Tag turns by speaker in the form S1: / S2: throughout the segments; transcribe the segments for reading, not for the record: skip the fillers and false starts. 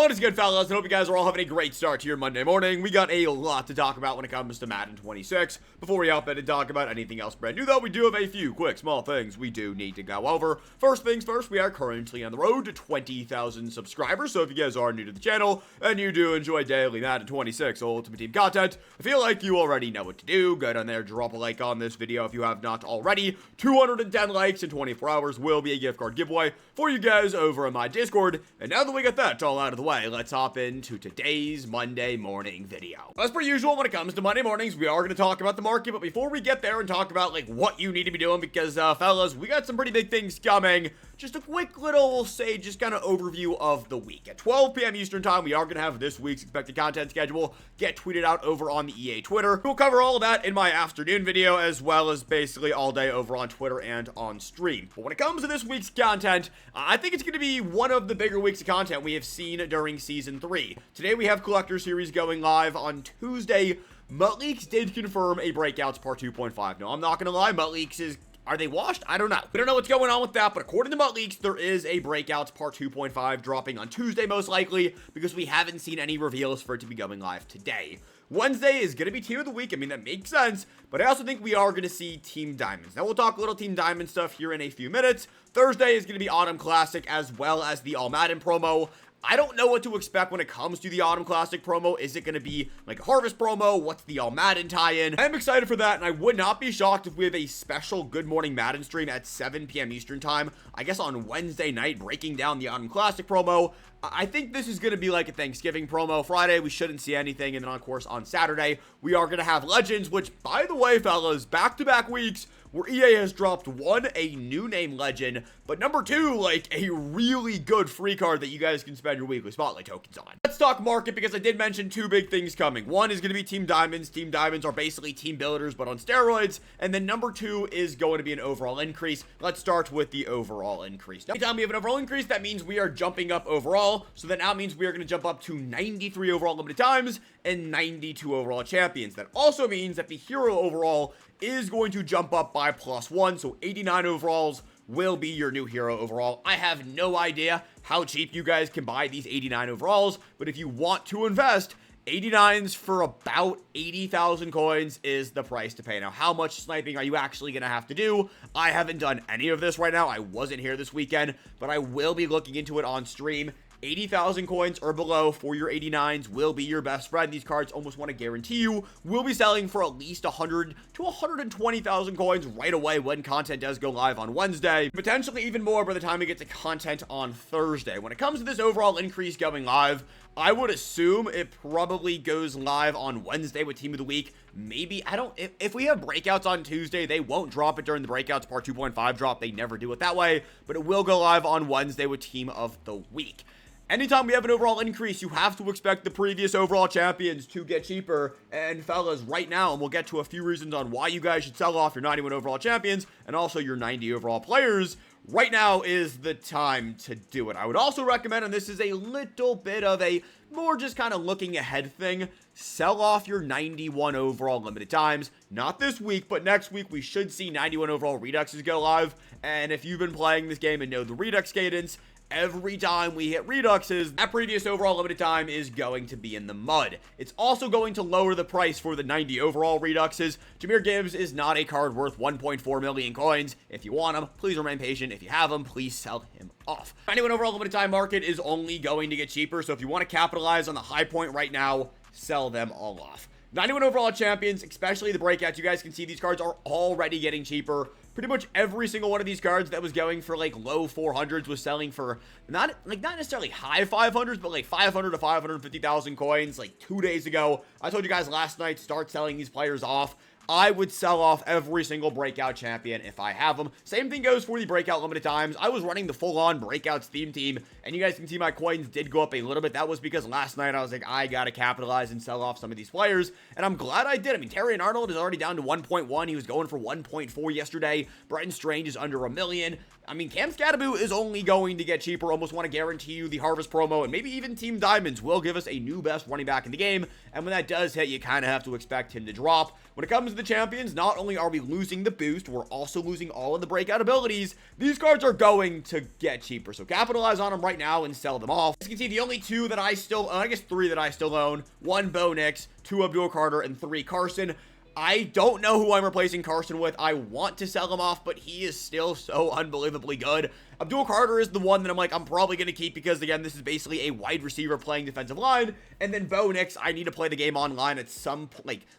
S1: What is good, fellas? I hope you guys are all having a great start to your Monday morning. We got a lot to talk about when it comes to Madden 26. Before we hop in and talk about anything else brand new, though, we do have a few quick small things we do need to go over. First things first, we are currently on the road to 20,000 subscribers, so if you guys are new to the channel and you do enjoy daily Madden 26 Ultimate Team content, I feel like you already know what to do. Go down there, drop a like on this video if you have not already. 210 likes in 24 hours will be a gift card giveaway for you guys over on my Discord. And now that we got that all out of the way, let's hop into today's Monday morning video. As per usual, when it comes to Monday mornings, we are going to talk about the market, but before we get there and talk about like what you need to be doing, because fellas, we got some pretty big things coming. Just a quick little, we'll say, just kind of overview of the week. At 12 p.m. Eastern time, we are going to have this week's expected content schedule get tweeted out over on the EA Twitter. We'll cover all of that in my afternoon video, as well as basically all day over on Twitter and on stream. But when it comes to this week's content, I think it's going to be one of the bigger weeks of content we have seen during Season 3. Today, we have Collector Series going live on Tuesday. Leaks did confirm a Breakouts Part 2.5. No, I'm not going to lie, Leaks is... Are they washed? I don't know. We don't know what's going on with that, but according to Leaks, there is a Breakouts Part 2.5 dropping on Tuesday, most likely, because we haven't seen any reveals for it to be going live today. Wednesday is going to be Team of the Week. I mean, that makes sense, but I also think we are going to see Team Diamonds. Now, we'll talk a little Team Diamond stuff here in a few minutes. Thursday is going to be Autumn Classic, as well as the All Madden promo. I don't know what to expect when it comes to the Autumn Classic promo. Is it going to be like a Harvest promo? What's the All Madden tie-in? I'm excited for that, and I would not be shocked if we have a special Good Morning Madden stream at 7 p.m. Eastern time, I guess on Wednesday night, breaking down the Autumn Classic promo. I think this is going to be like a Thanksgiving promo. Friday, we shouldn't see anything, and then, of course, on Saturday, we are going to have Legends, which, by the way, fellas, back-to-back weeks where EA has dropped one, a new name legend, but number two, like a really good free card that you guys can spend your weekly spotlight tokens on. Let's talk market, because I did mention two big things coming. One is going to be Team Diamonds. Team Diamonds are basically team builders, but on steroids. And then number two is going to be an overall increase. Let's start with the overall increase. Now, anytime we have an overall increase, that means we are jumping up overall. So that now means we are going to jump up to 93 overall limited times and 92 overall champions. That also means that the hero overall is going to jump up by +1, so 89 overalls will be your new hero overall. I have no idea how cheap you guys can buy these 89 overalls, but if you want to invest, 89s for about 80,000 coins is the price to pay. Now, how much sniping are you actually going to have to do? I haven't done any of this right now. I wasn't here this weekend, but I will be looking into it on stream. 80,000 coins or below for your 89s will be your best friend. These cards, almost want to guarantee you, will be selling for at least 100 to 120,000 coins right away when content does go live on Wednesday. Potentially even more by the time we get to content on Thursday. When it comes to this overall increase going live, I would assume it probably goes live on Wednesday with Team of the Week. Maybe, if we have breakouts on Tuesday, they won't drop it during the breakouts Part 2.5 drop. They never do it that way, but it will go live on Wednesday with Team of the Week. Anytime we have an overall increase, you have to expect the previous overall champions to get cheaper. And fellas, right now, and we'll get to a few reasons on why you guys should sell off your 91 overall champions and also your 90 overall players, right now is the time to do it. I would also recommend, and this is a little bit of a more just kind of looking ahead thing, sell off your 91 overall limited times. Not this week, but next week we should see 91 overall Reduxes go live. And if you've been playing this game and know the Redux cadence, every time we hit Reduxes, that previous overall limited time is going to be in the mud. It's also going to lower the price for the 90 overall Reduxes. Jameer Gibbs is not a card worth 1.4 million coins. If you want him, please remain patient. If you have him, please sell him off. 91 overall limited time market is only going to get cheaper, so if you want to capitalize on the high point right now, sell them all off. 91 overall champions, especially the breakouts, you guys can see these cards are already getting cheaper. Pretty much every single one of these cards that was going for like low 400s was selling for not necessarily high 500s, but like 500 to 550,000 coins like 2 days ago. I told you guys last night, start selling these players off. I would sell off every single breakout champion if I have them. Same thing goes for the breakout limited times. I was running the full-on breakouts theme team, and you guys can see my coins did go up a little bit. That was because last night I was like, I gotta capitalize and sell off some of these players, and I'm glad I did. I mean, Terry and Arnold is already down to 1.1. He was going for 1.4 yesterday. Brenton Strange is under $1 million. I mean, Cam Scadaboo is only going to get cheaper. Almost want to guarantee you the Harvest promo, and maybe even Team Diamonds will give us a new best running back in the game, and when that does hit, you kind of have to expect him to drop. when it comes to the champions, not only are we losing the boost, we're also losing all of the breakout abilities. These cards are going to get cheaper, so capitalize on them right now and sell them off. As you can see, the only two that I still, I guess 3 that I still own, 1 Bo Nix, 2 Abdul Carter, and 3 Carson. I don't know who I'm replacing Carson with. I want to sell him off, but he is still so unbelievably good. Abdul Carter is the one that I'm like, I'm probably going to keep because, again, this is basically a wide receiver playing defensive line. And then Bo Nix, I need to play the game online at some,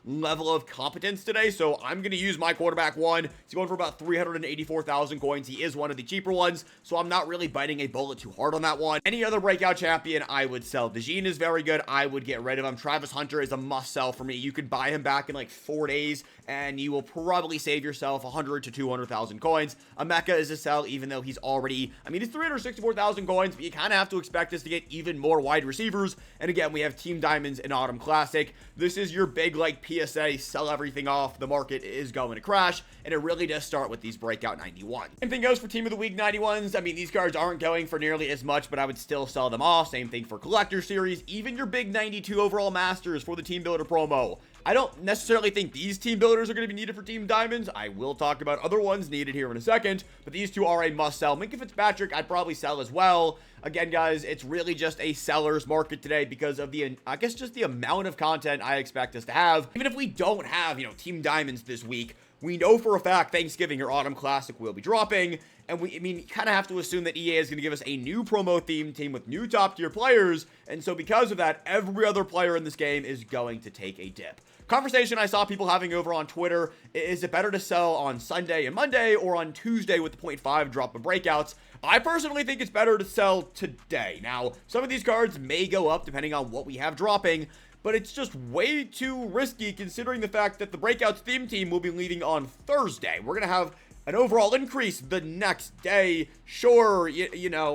S1: level of competence today. So I'm going to use my quarterback 1. He's going for about 384,000 coins. He is one of the cheaper ones, so I'm not really biting a bullet too hard on that one. Any other breakout champion, I would sell. DeJean is very good. I would get rid of him. Travis Hunter is a must sell for me. You could buy him back in like 4 days, and you will probably save yourself 100 to 200,000 coins. Emeka is a sell, even though he's already, he's 364,000 coins, but you kind of have to expect us to get even more wide receivers. And again, we have Team Diamonds and Autumn Classic. This is your big, PSA, sell everything off. The market is going to crash, and it really does start with these breakout 91. Same thing goes for Team of the Week 91s. These cards aren't going for nearly as much, but I would still sell them off. Same thing for Collector Series. Even your big 92 overall Masters for the Team Builder promo. I don't necessarily think these team builders are going to be needed for Team Diamonds. I will talk about other ones needed here in a second, but these two are a must sell. Minkah Fitzpatrick, I'd probably sell as well. Again, guys, it's really just a seller's market today because of the, just the amount of content I expect us to have. Even if we don't have, Team Diamonds this week, we know for a fact Thanksgiving or Autumn Classic will be dropping. And you kind of have to assume that EA is going to give us a new promo theme team with new top tier players. And so because of that, every other player in this game is going to take a dip. Conversation I saw people having over on Twitter, is it better to sell on Sunday and Monday or on Tuesday with the 0.5 drop of breakouts? I personally think it's better to sell today. Now, some of these cards may go up depending on what we have dropping, but it's just way too risky considering the fact that the breakouts theme team will be leaving on Thursday. We're going to have an overall increase the next day. Sure,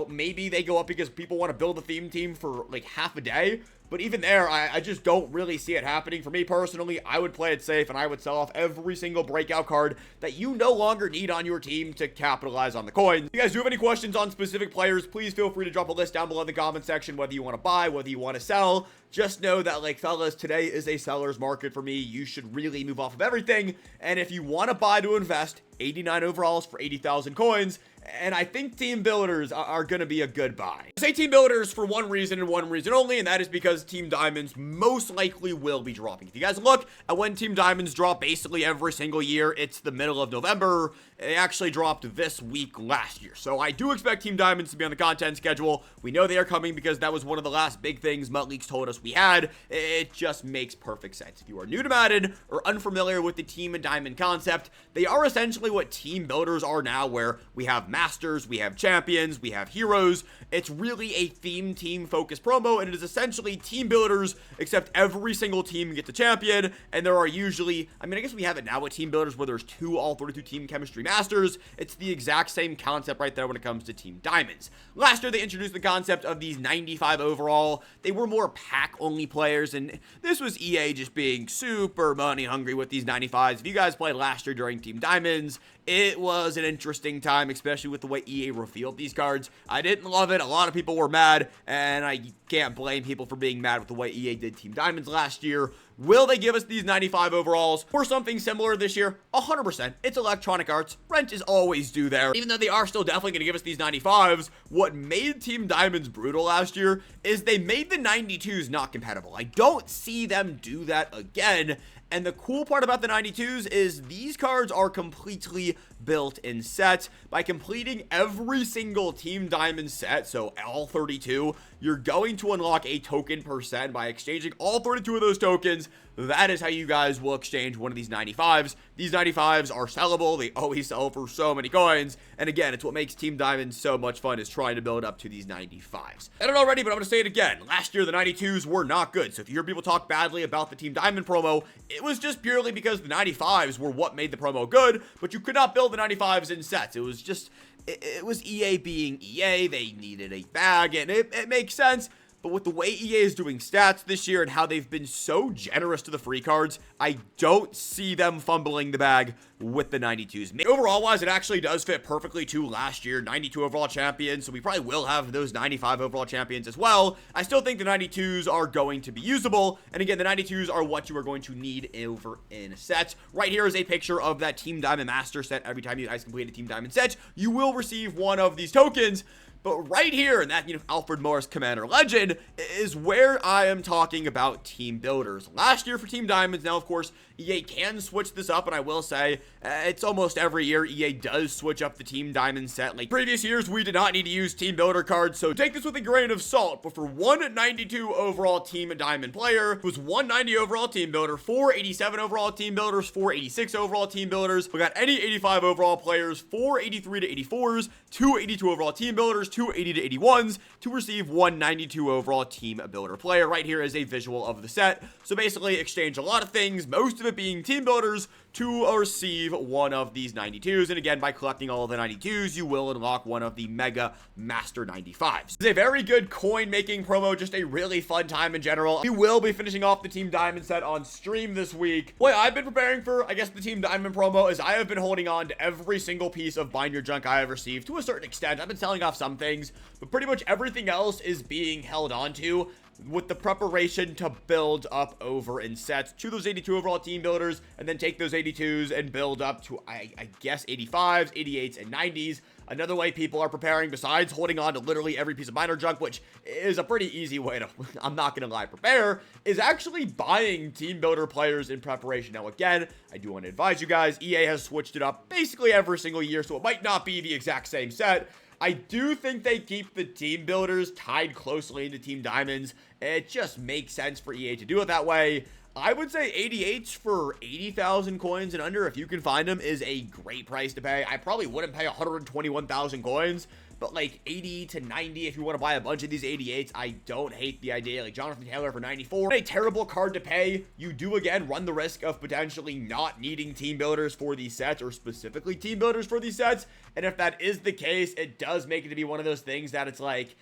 S1: maybe they go up because people want to build a theme team for half a day. But even there, I just don't really see it happening. For me personally, I would play it safe and I would sell off every single breakout card that you no longer need on your team to capitalize on the coins. If you guys do have any questions on specific players, please feel free to drop a list down below in the comment section, whether you want to buy, whether you want to sell. Just know that, fellas, today is a seller's market for me. You should really move off of everything. And if you want to buy to invest, 89 overalls for 80,000 coins. And I think team builders are going to be a good buy. I say team builders for one reason and one reason only, and that is because Team Diamonds most likely will be dropping. If you guys look at when Team Diamonds drop basically every single year, it's the middle of November. It actually dropped this week last year. So I do expect Team Diamonds to be on the content schedule. We know they are coming because that was one of the last big things Leaks told us we had. It just makes perfect sense. If you are new to Madden or unfamiliar with the Team and Diamond concept, they are essentially what team builders are now, where we have Masters, we have Champions, we have Heroes. It's really a theme team focused promo, and it is essentially team builders, except every single team gets a champion, and there are usually, I guess we have it now with team builders where there's 2 all 32 team chemistry Masters. It's the exact same concept right there when it comes to Team Diamonds. Last year, they introduced the concept of these 95 overall. They were more pack-only players, and this was EA just being super money-hungry with these 95s. If you guys played last year during Team Diamonds, it was an interesting time, especially with the way EA revealed these cards. I didn't love it. A lot of people were mad, and I can't blame people for being mad with the way EA did Team Diamonds last year. Will they give us these 95 overalls or something similar this year? 100%. It's Electronic Arts. Rent is always due there. Even though they are still definitely going to give us these 95s, what made Team Diamonds brutal last year is they made the 92s not compatible. I don't see them do that again. And the cool part about the 92s is these cards are completely built in sets. By completing every single Team Diamond set, so all 32, you're going to unlock a token per set. By exchanging all 32 of those tokens, that is how you guys will exchange one of these 95s. These 95s are sellable. They always sell for so many coins. And again, it's what makes Team Diamond so much fun, is trying to build up to these 95s. I don't know already, but I'm going to say it again. Last year, the 92s were not good. So if you hear people talk badly about the Team Diamond promo, it was just purely because the 95s were what made the promo good, but you could not build the 95s in sets. It was just, it was EA being EA. They needed a bag, and it makes sense. but with the way EA is doing stats this year and how they've been so generous to the free cards, I don't see them fumbling the bag with the 92s. Overall wise, it actually does fit perfectly to last year, 92 overall champions, so we probably will have those 95 overall champions as well. I still think the 92s are going to be usable, and again, the 92s are what you are going to need over in sets. Right here is a picture of that Team Diamond Master set. Every time you guys complete a Team Diamond set, you will receive one of these tokens. But right here, in that, Alfred Morris Commander Legend, is where I am talking about team builders. Last year for Team Diamonds, now, of course, EA can switch this up, and I will say, it's almost every year EA does switch up the Team Diamond set. Like previous years, we did not need to use Team Builder cards, so take this with a grain of salt. But for 192 overall Team Diamond player, it was 190 overall Team Builder, 487 overall Team Builders, 486 overall Team Builders. We got any 85 overall players, 483 to 84s, 282 overall Team Builders, 280 to 81s to receive 192 overall Team Builder player. Right here is a visual of the set. So basically exchange a lot of things, most of it being Team Builders, to receive one of these 92s. And again, by collecting all of the 92s, you will unlock one of the Mega Master 95s. It's a very good coin making promo, just a really fun time in general. We will be finishing off the Team Diamond set on stream this week. Boy, I've been preparing for, I guess, the Team Diamond promo is I have been holding on to every single piece of binder junk I have received to a certain extent. I've been selling off some things, but pretty much everything else is being held on to with the preparation to build up over in sets to those 82 overall team builders, and then take those 82s and build up to, I guess, 85s, 88s, and 90s. Another way people are preparing, besides holding on to literally every piece of minor junk, which is a pretty easy way to, I'm not going to lie, prepare, is actually buying team builder players in preparation. Now, again, I do want to advise you guys, EA has switched it up basically every single year, so it might not be the exact same set. I do think they keep the team builders tied closely into Team Diamonds. It just makes sense for EA to do it that way. I would say 88s for 80,000 coins and under, if you can find them, is a great price to pay. I probably wouldn't pay 121,000 coins, but like 80 to 90 if you want to buy a bunch of these 88s, I don't hate the idea. Like Jonathan Taylor for 94, a terrible card to pay. You do again run the risk of potentially not needing team builders for these sets, or specifically team builders for these sets. And if that is the case, it does make it to be one of those things that it's like,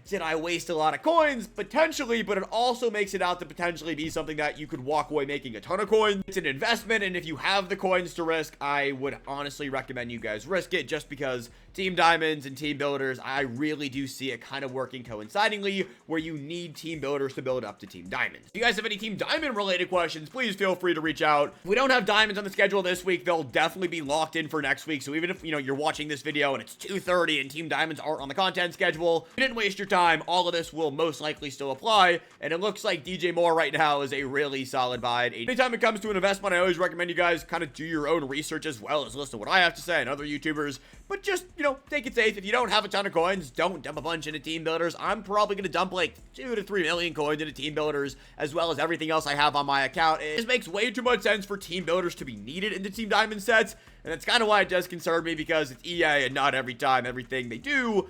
S1: did I waste a lot of coins? Potentially, but it also makes it out to potentially be something that you could walk away making a ton of coins. It's an investment, and if you have the coins to risk, I would honestly recommend you guys risk it, just because Team Diamonds and Team Builders, I really do see it kind of working coincidingly, where you need Team Builders to build up to Team Diamonds. If you guys have any Team Diamond related questions, please feel free to reach out. If we don't have Diamonds on the schedule this week, they'll definitely be locked in for next week. So even if, you're watching this video and it's 2:30 and Team Diamonds aren't on the content schedule, you didn't waste your time. All of this will most likely still apply, and it looks like DJ Moore right now is a really solid buy. Anytime it comes to an investment, I always recommend you guys kind of do your own research as well as listen to what I have to say and other YouTubers, but just, take it safe. If you don't have a ton of coins, don't dump a bunch into team builders. I'm probably going to dump like 2 to 3 million coins into team builders, as well as everything else I have on my account. It just makes way too much sense for team builders to be needed into Team Diamond sets, and that's kind of why it does concern me, because it's EA and not every time everything they do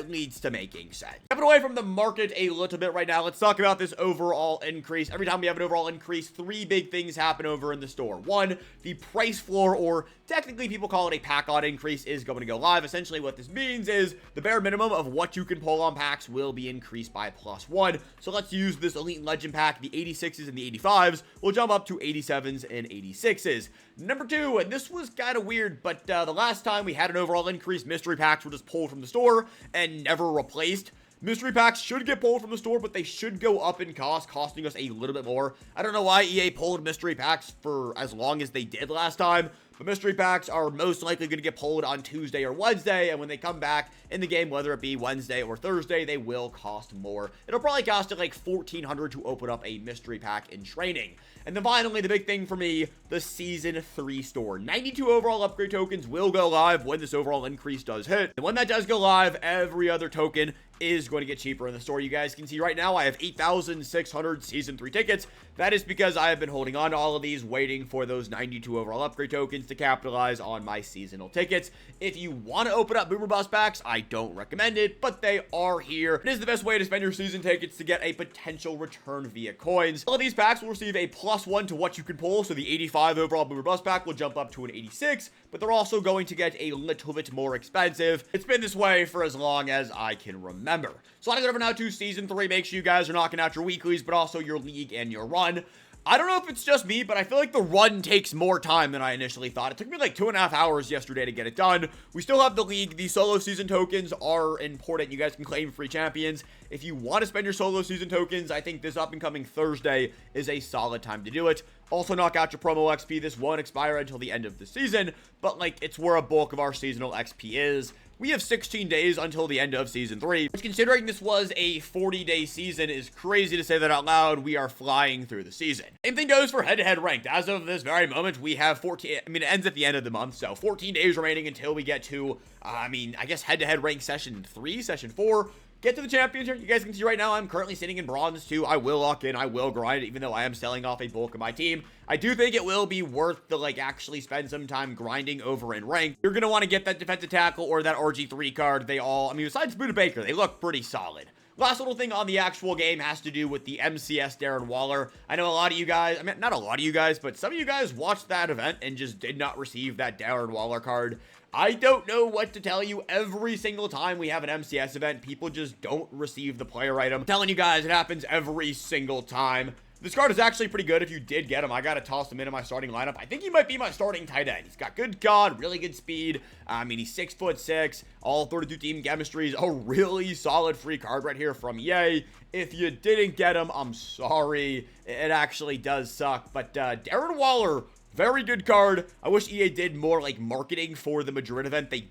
S1: leads to making sense. Stepping away from the market a little bit right now, let's talk about this overall increase. Every time we have an overall increase, 3 big things happen over in the store. 1, the price floor, or technically people call it a pack on increase, is going to go live. Essentially what this means is the bare minimum of what you can pull on packs will be increased by +1. So let's use this Elite and Legend pack. The 86s and the 85s will jump up to 87s and 86s. Number 2, and this was kind of weird, but the last time we had an overall increase, mystery packs were just pulled from the store and never replaced. Mystery packs should get pulled from the store, but they should go up in cost, costing us a little bit more. I don't know why EA pulled mystery packs for as long as they did last time, but mystery packs are most likely going to get pulled on Tuesday or Wednesday, and when they come back in the game, whether it be Wednesday or Thursday, they will cost more. It'll probably cost it like $1,400 to open up a mystery pack in training. And then finally, the big thing for me, the Season 3 store. 92 overall upgrade tokens will go live when this overall increase does hit. And when that does go live, every other token is going to get cheaper in the store. You guys can see right now I have 8,600 Season 3 tickets. That is because I have been holding on to all of these, waiting for those 92 overall upgrade tokens to capitalize on my seasonal tickets. If you want to open up Boomer Bust packs, I don't recommend it, but they are here. It is the best way to spend your season tickets to get a potential return via coins. All of these packs will receive a +1 to what you can pull, so the 85 overall Boomer Bust pack will jump up to an 86, but they're also going to get a little bit more expensive. It's been this way for as long as I can remember. So I got over now to Season 3. Make sure you guys are knocking out your weeklies, but also your league and your run. I don't know if it's just me, but I feel like the run takes more time than I initially thought. It took me like 2.5 hours yesterday to get it done. We still have the league. The solo season tokens are important. You guys can claim free champions. If you want to spend your solo season tokens, I think this up and coming Thursday is a solid time to do it. Also, knock out your promo XP. This won't expire until the end of the season, but like it's where a bulk of our seasonal XP is. We have 16 days until the end of Season 3, which, considering this was a 40-day season, is crazy to say that out loud. We are flying through the season. Same thing goes for head-to-head ranked. As of this very moment, we have 14, it ends at the end of the month, so 14 days remaining until we get to, I guess head-to-head rank Session 3, Session 4. Get to the championship. You guys can see right now I'm currently sitting in bronze 2. I will lock in. I will grind, even though I am selling off a bulk of my team. I do think it will be worth to actually spend some time grinding over in rank. You're going to want to get that defensive tackle or that RG3 card. They all, besides Buda Baker, they look pretty solid. Last little thing on the actual game has to do with the MCS Darren Waller. I know a lot of you guys, not a lot of you guys, but some of you guys watched that event and just did not receive that Darren Waller card. I don't know what to tell you. Every single time we have an MCS event, people just don't receive the player item. I'm telling you guys, it happens every single time. This card is actually pretty good if you did get him. I got to toss him into my starting lineup. I think he might be my starting tight end. He's got good God, really good speed. He's 6'6", all 32 team chemistries. A really solid free card right here from EA. If you didn't get him, I'm sorry. It actually does suck. But Darren Waller, very good card. I wish EA did more marketing for the Madrid event. They,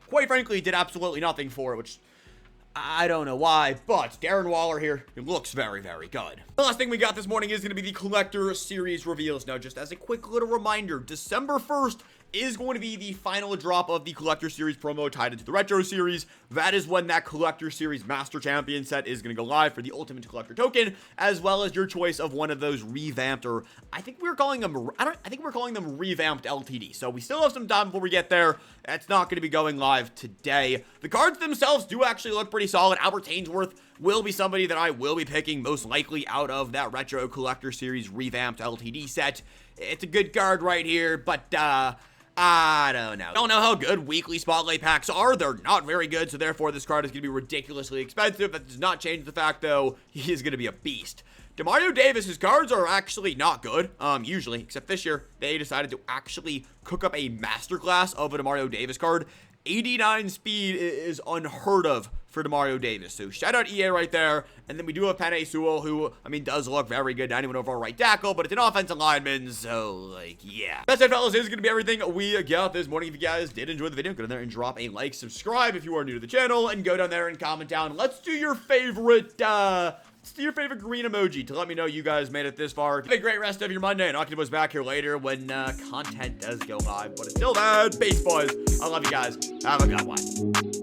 S1: quite frankly, did absolutely nothing for it, which I don't know why, but Darren Waller here, it looks very, very good. The last thing we got this morning is going to be the Collector Series reveals. Now, just as a quick little reminder, December 1st is going to be the final drop of the Collector Series promo tied into the Retro Series. That is when that Collector Series Master Champion set is going to go live for the Ultimate Collector token, as well as your choice of one of those revamped, or I think we're calling them, I think we're calling them revamped LTD. So we still have some time before we get there. That's not going to be going live today. The cards themselves do actually look pretty solid. Albert Ainsworth will be somebody that I will be picking most likely out of that Retro Collector Series revamped LTD set. It's a good card right here, but I don't know. I don't know how good weekly spotlight packs are. They're not very good, so therefore this card is going to be ridiculously expensive. That does not change the fact, though, he is going to be a beast. Demario Davis, his cards are actually not good, usually, except this year, they decided to actually cook up a masterclass of a Demario Davis card. 89 speed is unheard of for Demario Davis, so shout out EA right there. And then we do have Penei Sewell, who, does look very good, 91 overall right tackle, but it's an offensive lineman, so, yeah. That's it, fellas. This is going to be everything we got this morning. If you guys did enjoy the video, go down there and drop a like, subscribe if you are new to the channel, and go down there and comment down. Let's do your favorite, green emoji to let me know you guys made it this far. Have a great rest of your Monday, and Octopus back here later when content does go live. But until then, peace, boys. I love you guys. Have a good one.